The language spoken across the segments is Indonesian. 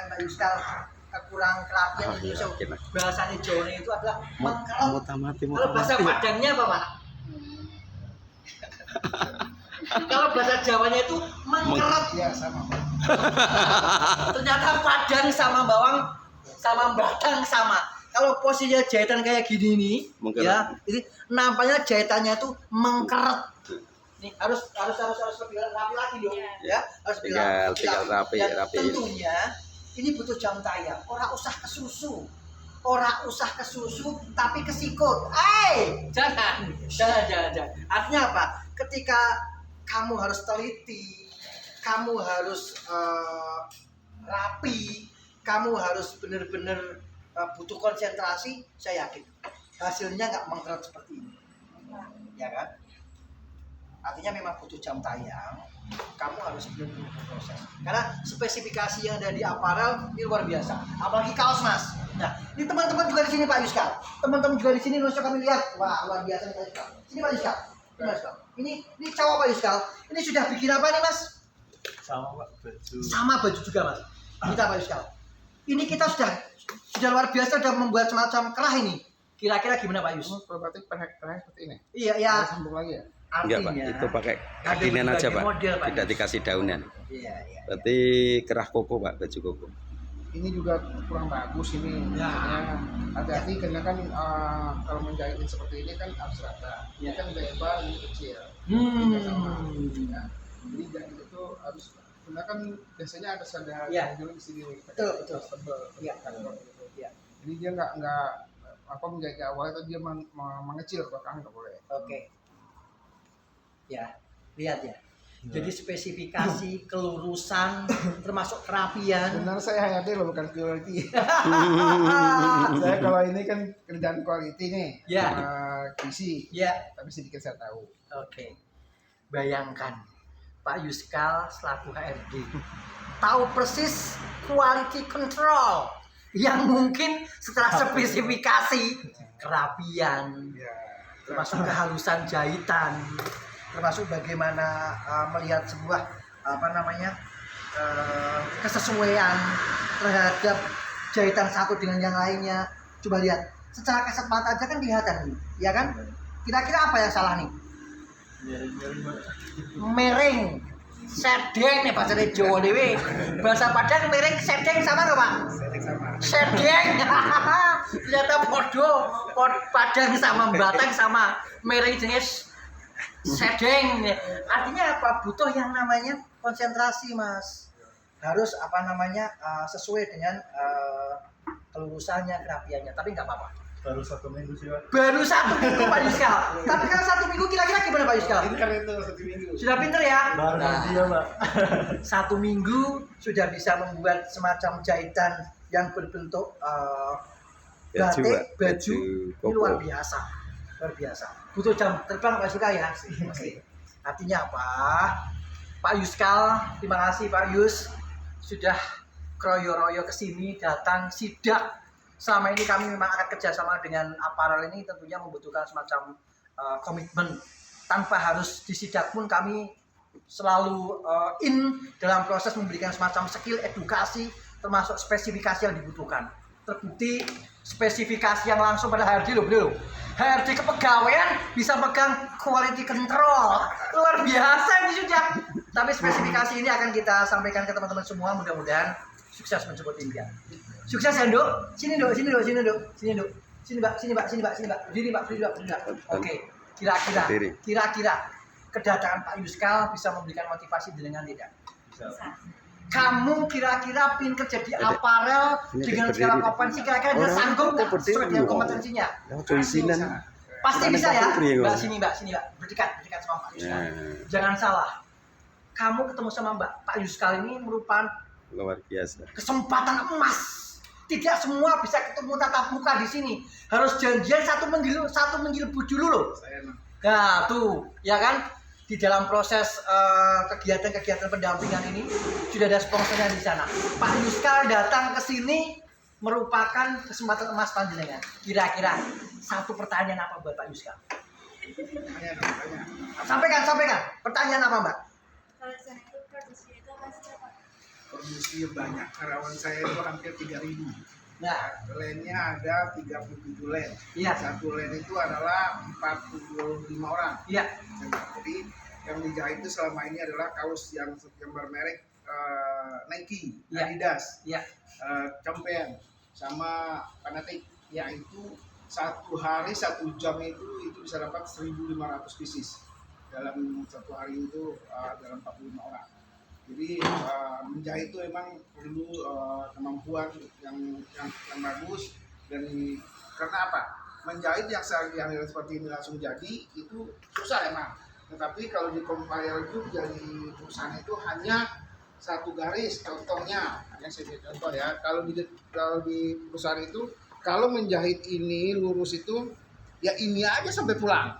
Pak Yuskal kurang kerapian itu bahasanya Jawa itu adalah mengkeret. Kalau bahasa Padangnya apa Pak? Kalau bahasa Jawanya itu mengkeret. Ya sama Pak. Ternyata Padang sama Bawang sama Badang sama. Kalau posisinya jahitan kayak gini nih, ya, ini nampaknya jahitannya itu mengkeret. Nih harus lebih rapi lagi dong, ya. Harus tinggal rapi. Tentunya ini butuh jam tayang. Orang usah kesusu, tapi kesikut. Jangan. Artinya apa? Ketika kamu harus teliti, kamu harus rapi, kamu harus benar-benar butuh konsentrasi. Saya yakin hasilnya nggak mengkeret seperti ini, ya kan? Artinya memang butuh jam tayang, kamu harus benar-benar berproses. Karena spesifikasi yang ada di aparel ini luar biasa, apalagi kaos mas. Nah, ini teman-teman juga di sini Pak Yuskal, teman-teman juga di sini nusuk kami lihat, wah luar biasa nih Pak Yuskal. Sini Pak Yuskal, ini cowok Pak Yuskal, ini sudah bikin apa nih mas? Sama Pak, baju. Sama baju juga mas. Kita Pak Yuskal, ini kita sudah luar biasa, sudah membuat semacam kerah ini. Kira-kira gimana Pak Yus? Berarti perhek seperti ini. Iya. Sambung lagi ya. Enggak Pak, itu pakai kakinan aja Pak, tidak dikasih daunan. Iya. Berarti kerah koko Pak, baju koko. Ini juga kurang bagus ini. Ya. Hati-hati karena kan kalau menjahitin seperti ini kan harus rata. Ini kan lebar, ini kecil. Tidak sama. Ya. Jadi jahit itu harus, karena kan biasanya ada Ya. yang di sini. Betul. Tebal. Iya. Ya. Jadi dia nggak menjahit awal itu dia mengecil ke belakang nggak boleh. Oke. Ya, lihat ya. Jadi spesifikasi, kelurusan, termasuk kerapian. Benar, saya hayati loh, bukan quality. Saya kalau ini kan kerjaan quality nih, Ya. QC, Ya. tapi sedikit saya tahu. Oke. Bayangkan Pak Yuskal selaku HRD tahu persis quality control yang mungkin setelah spesifikasi kerapian, termasuk kehalusan jahitan, termasuk bagaimana melihat sebuah kesesuaian terhadap jahitan satu dengan yang lainnya. Coba lihat secara kasat mata aja kan kelihatan nih, ya kan? Kira-kira apa yang salah nih? Miring, sedeng nih bahasa Jawa dewe. Bahasa Padang miring sedeng sama nggak Pak? Sedeng. Ternyata podo, Padang sama Batang sama miring jenis sedeng. Artinya apa? Butuh yang namanya konsentrasi mas. Harus sesuai dengan kelurusannya, kerapiannya. Tapi nggak apa-apa. Baru 1 minggu sih Pak. Baru 1 minggu Pak Yuskal. Tapi kalau 1 minggu kira-kira gimana Pak Yuskal? Ini kan itu 1 minggu. Sudah pinter ya? Baru dia Pak. 1 minggu sudah bisa membuat semacam jahitan yang berbentuk batik, baju. Ini luar biasa. Butuh jam terbang Pak Yuskal ya. Artinya apa? Pak Yuskal, terima kasih Pak Yus sudah kroyo-royo kesini, datang sidak. Selama ini kami memang akan kerjasama dengan aparel ini, tentunya membutuhkan semacam komitmen. Tanpa harus disidak pun kami selalu dalam proses memberikan semacam skill edukasi, termasuk spesifikasi yang dibutuhkan. Terbukti spesifikasi yang langsung pada HRD loh. HRD kepegawaian bisa pegang quality control. Luar biasa ini sudah. Tapi spesifikasi ini akan kita sampaikan ke teman-teman semua, mudah-mudahan sukses mencapai impian. Sukses ya Dok. Sini Mbak. Berdiri Mbak. Oke. Kira-kira kedatangan Pak Yuskal bisa memberikan motivasi dengan tidak? Bisa. Kamu kira-kira pin kerja di aparel dengan segala kompetensi, kira-kira dia sanggup nggak sesuai dengan kompetensinya? Pasti bisa ya. Mbak sini Mbak. Berdekat sama Pak Yuskal. Jangan salah. Kamu ketemu sama Pak Yuskal ini merupakan Luar biasa. kesempatan emas. Tidak semua bisa ketemu tatap muka di sini. Harus janjian satu menjil dulu loh. Nah tuh, ya kan? Di dalam proses kegiatan-kegiatan pendampingan ini sudah ada sponsornya di sana. Pak Yuskal datang ke sini merupakan kesempatan emas panjenengan. Kira-kira satu pertanyaan apa buat Pak Yuskal? Sampaikan. Pertanyaan apa Mbak? Kalau saya itu produksi itu pasti apa? produksi banyak. Karyawan saya itu hampir 3.000. Ya. Line-nya ada 37 line. Iya. Satu line itu adalah 45 orang. Iya. Jadi yang dijahit itu selama ini adalah kaos yang bermerek Nike, Ya. Adidas, Iya. Champion, sama Fanatic. Yaitu satu hari 1 jam itu bisa dapat 1.500 pieces dalam satu hari itu dalam 45 orang. Jadi menjahit itu emang perlu kemampuan yang bagus, dan karena apa? Menjahit yang seperti ini langsung jadi itu susah emang. Tetapi kalau di compile itu jadi perusahaan itu hanya satu garis. Contohnya, yang saya contoh ya, kalau di perusahaan itu kalau menjahit ini lurus itu ya ini aja sampai pulang,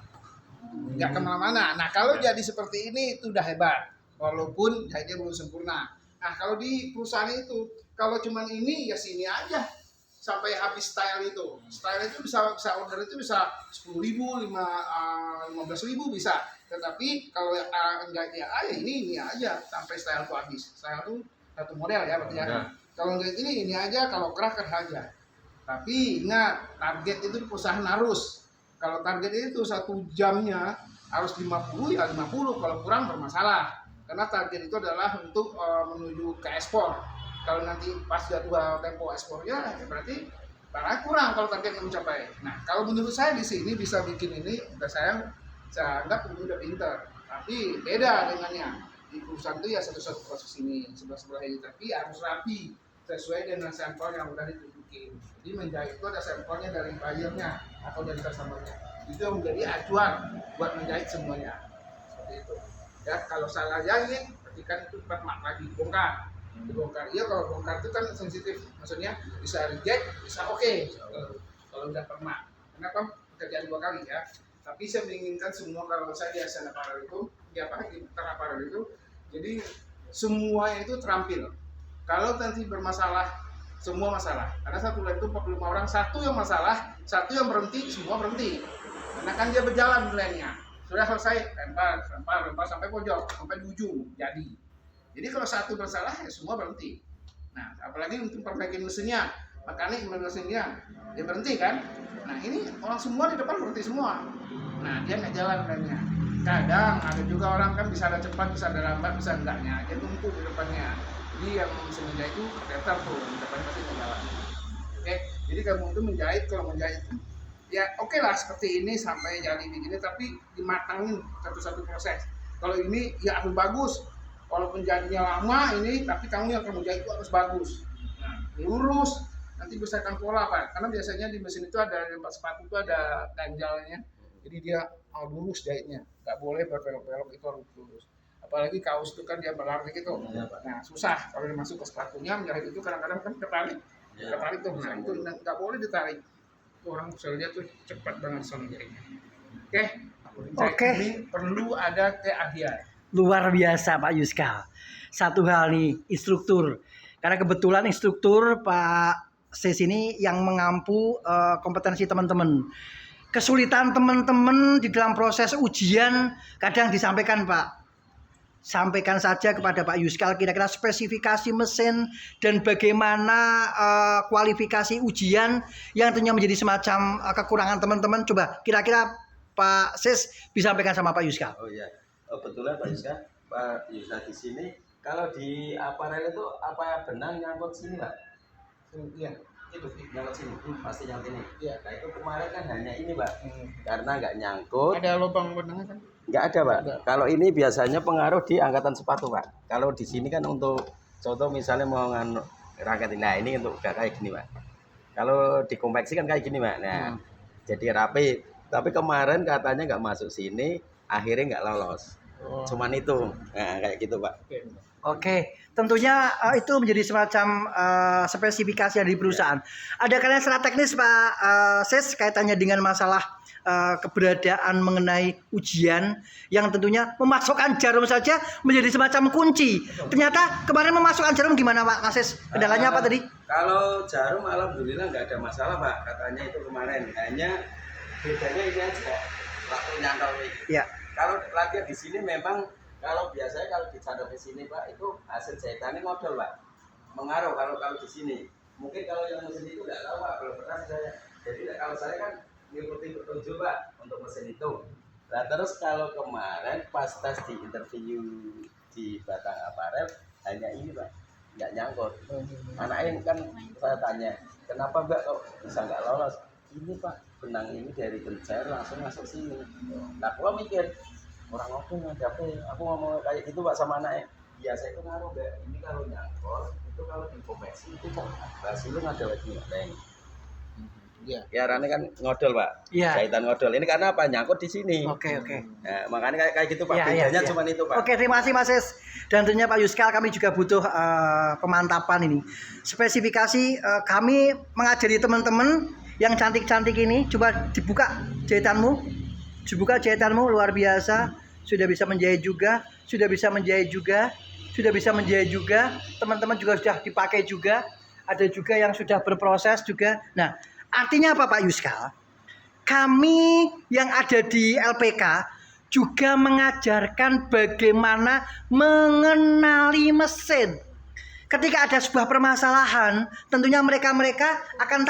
nggak kemana-mana. Nah kalau jadi seperti ini itu udah hebat, walaupun jahitnya belum sempurna. Nah kalau di perusahaan itu kalau cuman ini ya sini aja sampai habis style itu. Style itu bisa order itu bisa 10.000, 15.000 bisa. Tetapi kalau enggak ya ini aja sampai style itu habis. Style itu satu model ya berarti ya. Kalau enggak ini aja, kalau kerah aja. Tapi ingat, target itu perusahaan harus. Kalau target itu 1 jamnya harus 50 ya 50, kalau kurang bermasalah. Karena target itu adalah untuk menuju ke ekspor. Kalau nanti pas jadwal tempo ekspornya, ya berarti barang kurang kalau targetnya mencapai. Nah, kalau menurut saya di sini bisa bikin ini, saya anggap ini udah pinter. Tapi beda dengannya. Di perusahaan itu ya satu-satu proses ini, sebelah-sebelah ini. Tapi harus rapi, sesuai dengan sampel yang udah ditunjukin. Jadi menjahit itu ada sampelnya dari buyernya atau dari customernya. Itu yang menjadi acuan buat menjahit semuanya. Seperti itu. Ya, kalau salah jahit, ketika itu permak lagi dibongkar. Iya, kalau bongkar itu kan sensitif, maksudnya bisa reject, bisa oke. Kalau udah permak. Kenapa pekerjaan 2 kali ya? Tapi saya menginginkan semua, kalau saya di Asana Apparel itu, di Mitra Apparel itu, jadi semuanya itu terampil. Kalau nanti bermasalah, semua masalah. Karena satu line itu 45 orang, satu yang masalah, satu yang berhenti, semua berhenti. Karena kan dia berjalan line-nya. Sudah selesai, lempar sampai pojok, sampai di ujung, jadi. Jadi kalau satu bersalah, ya semua berhenti. Nah, apalagi untuk perbaikin mesinnya, mekanik mesinnya, dia berhenti kan? Nah, ini orang semua di depan berhenti semua. Nah, dia nggak jalan line-nya. Kadang ada juga orang kan bisa ada cepat, bisa ada lambat, bisa enggaknya. Dia tumpuk di depannya. Jadi yang mesin menjahit itu keteter tuh, di depannya pasti jalan. Oke, jadi kamu itu menjahit, kalau menjahit ya oke lah seperti ini sampai jadi begini, tapi dimatangin satu-satu proses. Kalau ini ya harus bagus, walaupun jadinya lama ini, tapi kamu yang kamu jahit itu harus bagus. Nah, lurus, nanti berdasarkan pola Pak, karena biasanya di mesin itu ada tempat sepatu itu ada ganjalnya, jadi dia lurus jahitnya, nggak boleh berbelok-belok, itu harus lurus. Apalagi kaos itu kan dia berlari gitu, nah susah kalau masuk ke sepatunya menjahit itu kadang-kadang kan ketarik tuh, nah itu nggak boleh ditarik. Orang bisa lihat tuh cepat banget sama jahitnya. Oke. Ini perlu ada keahlian. Luar biasa Pak Yuskal. Satu hal nih, instruktur. Karena kebetulan instruktur Pak Sis ini yang mengampu kompetensi teman-teman. Kesulitan teman-teman di dalam proses ujian kadang disampaikan Pak. Sampaikan saja kepada Pak Yuskal kira-kira spesifikasi mesin dan bagaimana kualifikasi ujian yang tentunya menjadi semacam kekurangan teman-teman. Coba kira-kira Pak Sis disampaikan sama Pak Yuskal. Oh iya, betulan Pak Yuskal. Pak Yuskal di sini, kalau di aparel itu apa benang nyangkut sini Pak? Iya, itu Nyangkut sini, pasti nyangkut ini. Iya. Nah itu kemarin kan hanya ini Pak, karena nggak nyangkut. Ada lubang benangnya kan? Nggak ada Pak. Ada. Kalau ini biasanya pengaruh di angkatan sepatu Pak. Kalau di sini kan untuk contoh misalnya mau rangkat, nah ini untuk nggak kayak gini Pak. Kalau dikompleksi kan kayak gini Pak. Nah jadi rapi. Tapi kemarin katanya nggak masuk sini, akhirnya nggak lolos. Cuman itu, nah, kayak gitu Pak. Oke, tentunya itu menjadi semacam spesifikasi dari perusahaan. Ada kalian secara teknis Pak Sis kaitannya dengan masalah keberadaan mengenai ujian yang tentunya memasukkan jarum saja menjadi semacam kunci. Ternyata kemarin memasukkan jarum gimana Pak Sis? Kendalanya apa tadi? Kalau jarum alhamdulillah nggak ada masalah Pak. Katanya itu kemarin hanya bedanya ini aja waktu nyantol ini. Ya. Kalau latihan di sini memang kalau biasanya kalau dicadok di sini Pak itu hasil jahitannya ngodol Pak. mengaruh kalau di sini. Mungkin kalau yang mesin itu nggak tahu Pak, belum pernah saya. Jadi kalau saya kan ngikutin petunjuk Pak untuk mesin itu. Nah terus kalau kemarin pas tes di interview di Batang Aparel hanya ini Pak, nggak nyangkut. Anaknya kan saya tanya, kenapa Mbak kok bisa nggak lolos? Ini Pak, benang ini dari genjer langsung masuk sini. Nah gua mikir orang aku aku ngomong kayak gitu Pak sama anaknya. Biasa itu ngaruh Mbak, ini kalau nyangkut itu kalau di konveksi itu kok hasilnya ada lagi nggak ada ini. Iya. Ya Rane kan ngodol Pak, Iya. jahitan ngodol. Ini karena apa? Nyangkut di sini. Oke. Nah, makanya kayak gitu Pak, Iya, bedanya iya. cuma itu Pak. Oke, terima kasih Mas Is. Dan tentunya Pak Yuskal kami juga butuh pemantapan ini. Spesifikasi kami mengajari teman-teman yang cantik-cantik ini, coba dibuka jahitanmu. Dibuka jahitanmu luar biasa. Sudah bisa menjahit juga, sudah bisa menjahit juga, sudah bisa menjahit juga. Teman-teman juga sudah dipakai juga. Ada juga yang sudah berproses juga. Nah, artinya apa Pak Yuskal? Kami yang ada di LPK juga mengajarkan bagaimana mengenali mesin. Ketika ada sebuah permasalahan, tentunya mereka akan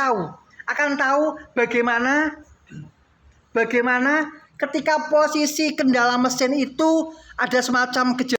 tahu bagaimana ketika posisi kendala mesin itu ada semacam gejala